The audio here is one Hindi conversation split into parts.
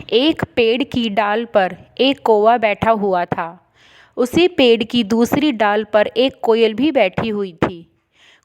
एक पेड़ की डाल पर एक कौवा बैठा हुआ था। उसी पेड़ की दूसरी डाल पर एक कोयल भी बैठी हुई थी।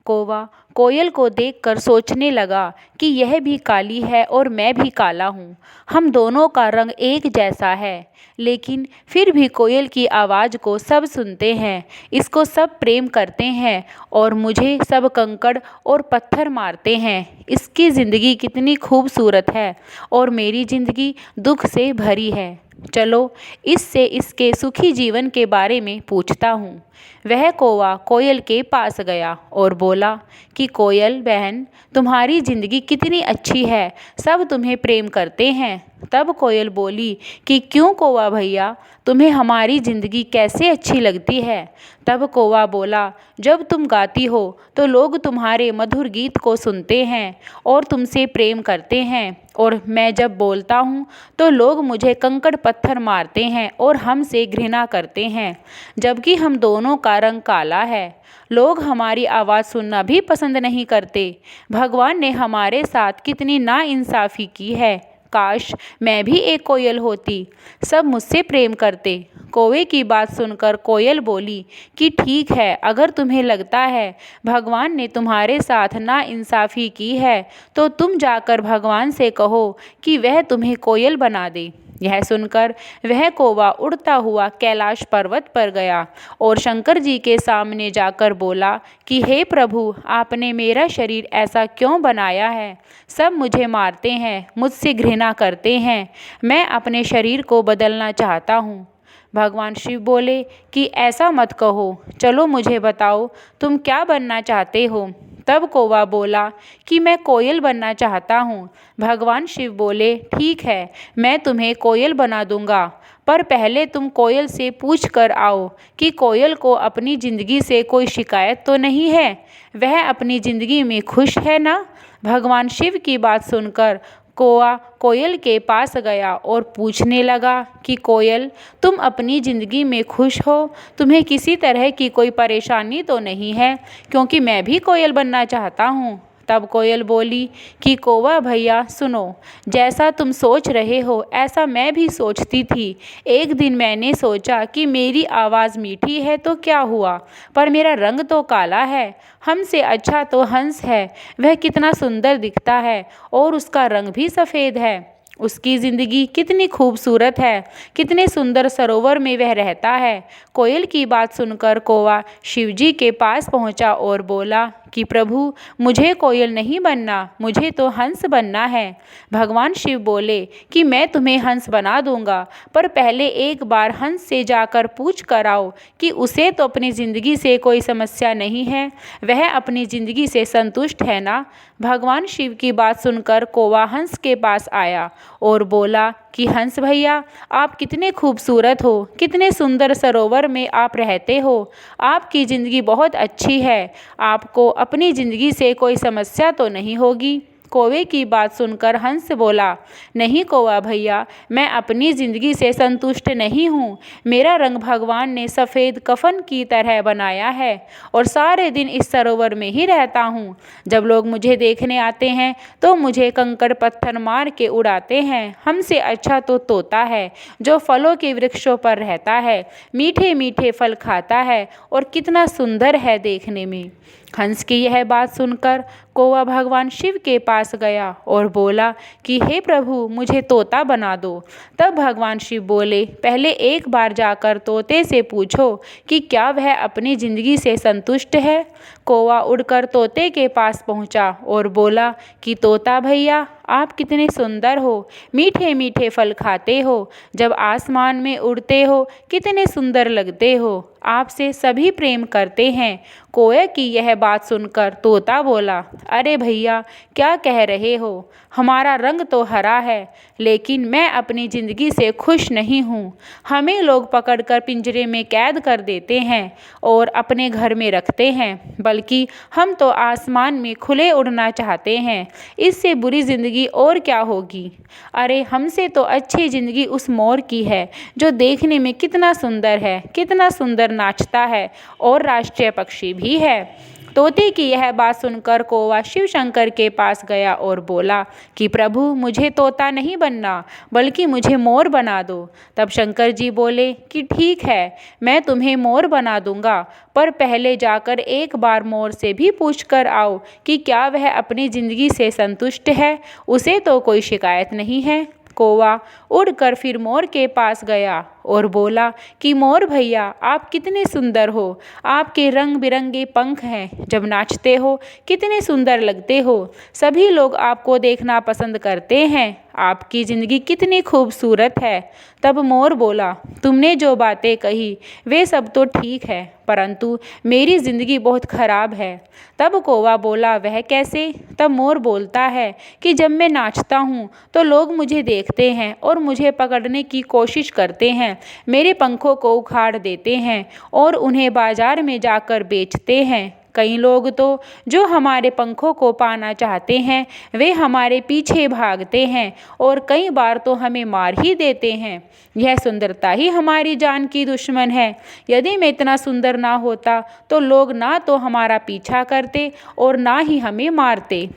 कौवा कोयल को देखकर सोचने लगा कि यह भी काली है और मैं भी काला हूँ। हम दोनों का रंग एक जैसा है, लेकिन फिर भी कोयल की आवाज़ को सब सुनते हैं, इसको सब प्रेम करते हैं और मुझे सब कंकड़ और पत्थर मारते हैं। इसकी ज़िंदगी कितनी खूबसूरत है और मेरी ज़िंदगी दुख से भरी है। चलो इससे इसके सुखी जीवन के बारे में पूछता हूँ। वह कौवा कोयल के पास गया और बोला कि कोयल बहन, तुम्हारी ज़िंदगी कितनी अच्छी है, सब तुम्हें प्रेम करते हैं। तब कोयल बोली कि क्यों कौवा भैया, तुम्हें हमारी ज़िंदगी कैसे अच्छी लगती है? तब कौवा बोला, जब तुम गाती हो तो लोग तुम्हारे मधुर गीत को सुनते हैं और तुमसे प्रेम करते हैं, और मैं जब बोलता हूँ तो लोग मुझे कंकड़ पत्थर मारते हैं और हमसे घृणा करते हैं, जबकि हम दोनों का रंग काला है। लोग हमारी आवाज़ सुनना भी पसंद नहीं करते। भगवान ने हमारे साथ कितनी नाइंसाफ़ी की है। काश मैं भी एक कोयल होती, सब मुझसे प्रेम करते। कौवे की बात सुनकर कोयल बोली कि ठीक है, अगर तुम्हें लगता है भगवान ने तुम्हारे साथ नाइंसाफ़ी की है तो तुम जाकर भगवान से कहो कि वह तुम्हें कोयल बना दे। यह सुनकर वह कौवा उड़ता हुआ कैलाश पर्वत पर गया और शंकर जी के सामने जाकर बोला कि हे प्रभु, आपने मेरा शरीर ऐसा क्यों बनाया है? सब मुझे मारते हैं, मुझसे घृणा करते हैं। मैं अपने शरीर को बदलना चाहता हूँ। भगवान शिव बोले कि ऐसा मत कहो, चलो मुझे बताओ तुम क्या बनना चाहते हो? तब कौवा बोला कि मैं कोयल बनना चाहता हूँ। भगवान शिव बोले ठीक है, मैं तुम्हें कोयल बना दूंगा, पर पहले तुम कोयल से पूछ कर आओ कि कोयल को अपनी ज़िंदगी से कोई शिकायत तो नहीं है, वह अपनी ज़िंदगी में खुश है ना? भगवान शिव की बात सुनकर कौवा कोयल के पास गया और पूछने लगा कि कोयल, तुम अपनी ज़िंदगी में खुश हो? तुम्हें किसी तरह की कोई परेशानी तो नहीं है? क्योंकि मैं भी कोयल बनना चाहता हूँ। तब कोयल बोली कि कौवा भैया सुनो, जैसा तुम सोच रहे हो ऐसा मैं भी सोचती थी। एक दिन मैंने सोचा कि मेरी आवाज़ मीठी है तो क्या हुआ, पर मेरा रंग तो काला है। हमसे अच्छा तो हंस है, वह कितना सुंदर दिखता है और उसका रंग भी सफ़ेद है। उसकी ज़िंदगी कितनी खूबसूरत है, कितने सुंदर सरोवर में वह रहता है। कोयल की बात सुनकर कौवा शिवजी के पास पहुंचा और बोला कि प्रभु, मुझे कोयल नहीं बनना, मुझे तो हंस बनना है। भगवान शिव बोले कि मैं तुम्हें हंस बना दूंगा, पर पहले एक बार हंस से जाकर पूछ कर आओ कि उसे तो अपनी ज़िंदगी से कोई समस्या नहीं है, वह अपनी ज़िंदगी से संतुष्ट है ना? भगवान शिव की बात सुनकर कौवा हंस के पास आया और बोला कि हंस भैया, आप कितने खूबसूरत हो, कितने सुंदर सरोवर में आप रहते हो, आपकी ज़िंदगी बहुत अच्छी है, आपको अपनी ज़िंदगी से कोई समस्या तो नहीं होगी। कौवे की बात सुनकर हंस बोला, नहीं कौवा भैया, मैं अपनी ज़िंदगी से संतुष्ट नहीं हूँ। मेरा रंग भगवान ने सफ़ेद कफन की तरह बनाया है और सारे दिन इस सरोवर में ही रहता हूँ। जब लोग मुझे देखने आते हैं तो मुझे कंकड़ पत्थर मार के उड़ाते हैं। हमसे अच्छा तो तोता है जो फलों के वृक्षों पर रहता है, मीठे मीठे फल खाता है और कितना सुंदर है देखने में। हंस की यह बात सुनकर कौवा भगवान शिव के पास गया और बोला कि हे प्रभु, मुझे तोता बना दो। तब भगवान शिव बोले, पहले एक बार जाकर तोते से पूछो कि क्या वह अपनी ज़िंदगी से संतुष्ट है। कौवा उड़कर तोते के पास पहुंचा और बोला कि तोता भैया, आप कितने सुंदर हो, मीठे मीठे फल खाते हो, जब आसमान में उड़ते हो कितने सुंदर लगते हो, आपसे सभी प्रेम करते हैं। कौवे की यह बात सुनकर तोता बोला, अरे भैया, क्या कह रहे हो? हमारा रंग तो हरा है, लेकिन मैं अपनी ज़िंदगी से खुश नहीं हूँ। हमें लोग पकड़कर पिंजरे में कैद कर देते हैं और अपने घर में रखते हैं, बल्कि हम तो आसमान में खुले उड़ना चाहते हैं। इससे बुरी ज़िंदगी और क्या होगी? अरे हमसे तो अच्छी ज़िंदगी उस मोर की है जो देखने में कितना सुंदर है, कितना सुंदर नाचता है और राष्ट्रीय पक्षी भी है। तोते की यह बात सुनकर कौवा शिव शंकर के पास गया और बोला कि प्रभु, मुझे तोता नहीं बनना, बल्कि मुझे मोर बना दो। तब शंकर जी बोले कि ठीक है, मैं तुम्हें मोर बना दूंगा, पर पहले जाकर एक बार मोर से भी पूछ कर आओ कि क्या वह अपनी ज़िंदगी से संतुष्ट है, उसे तो कोई शिकायत नहीं है। कौवा उड़कर फिर मोर के पास गया और बोला कि मोर भैया, आप कितने सुंदर हो, आपके रंग बिरंगे पंख हैं, जब नाचते हो कितने सुंदर लगते हो, सभी लोग आपको देखना पसंद करते हैं, आपकी ज़िंदगी कितनी खूबसूरत है। तब मोर बोला, तुमने जो बातें कही वे सब तो ठीक है, परंतु मेरी ज़िंदगी बहुत खराब है। तब कौवा बोला, वह कैसे? तब मोर बोलता है कि जब मैं नाचता हूँ तो लोग मुझे देखते हैं और मुझे पकड़ने की कोशिश करते हैं, मेरे पंखों को उखाड़ देते हैं और उन्हें बाजार में जाकर बेचते हैं। कई लोग तो जो हमारे पंखों को पाना चाहते हैं वे हमारे पीछे भागते हैं और कई बार तो हमें मार ही देते हैं। यह सुंदरता ही हमारी जान की दुश्मन है। यदि मैं इतना सुंदर ना होता तो लोग ना तो हमारा पीछा करते और ना ही हमें मारते।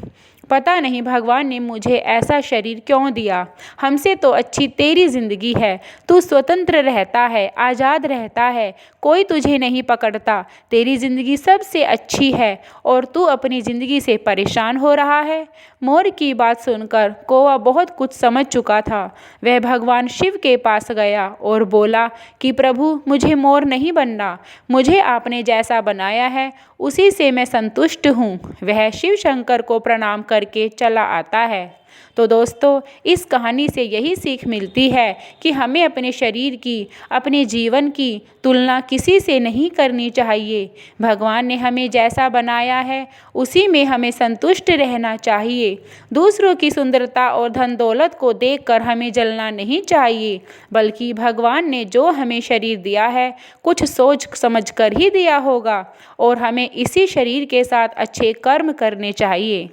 पता नहीं भगवान ने मुझे ऐसा शरीर क्यों दिया। हमसे तो अच्छी तेरी ज़िंदगी है, तू स्वतंत्र रहता है, आज़ाद रहता है, कोई तुझे नहीं पकड़ता, तेरी ज़िंदगी सबसे अच्छी है और तू अपनी ज़िंदगी से परेशान हो रहा है। मोर की बात सुनकर कौवा बहुत कुछ समझ चुका था। वह भगवान शिव के पास गया और बोला कि प्रभु, मुझे मोर नहीं बनना, मुझे आपने जैसा बनाया है उसी से मैं संतुष्ट हूँ। वह शिव शंकर को प्रणाम करके चला आता है। तो दोस्तों, इस कहानी से यही सीख मिलती है कि हमें अपने शरीर की, अपने जीवन की तुलना किसी से नहीं करनी चाहिए। भगवान ने हमें जैसा बनाया है उसी में हमें संतुष्ट रहना चाहिए। दूसरों की सुंदरता और धन दौलत को देखकर हमें जलना नहीं चाहिए, बल्कि भगवान ने जो हमें शरीर दिया है कुछ सोच समझ कर ही दिया होगा और हमें इसी शरीर के साथ अच्छे कर्म करने चाहिए।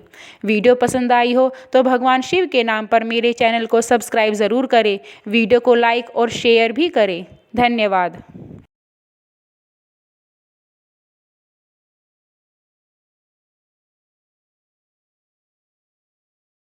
वीडियो पसंद आई हो तो भगवान शिव के नाम पर मेरे चैनल को सब्सक्राइब ज़रूर करें, वीडियो को लाइक और शेयर भी करें। धन्यवाद।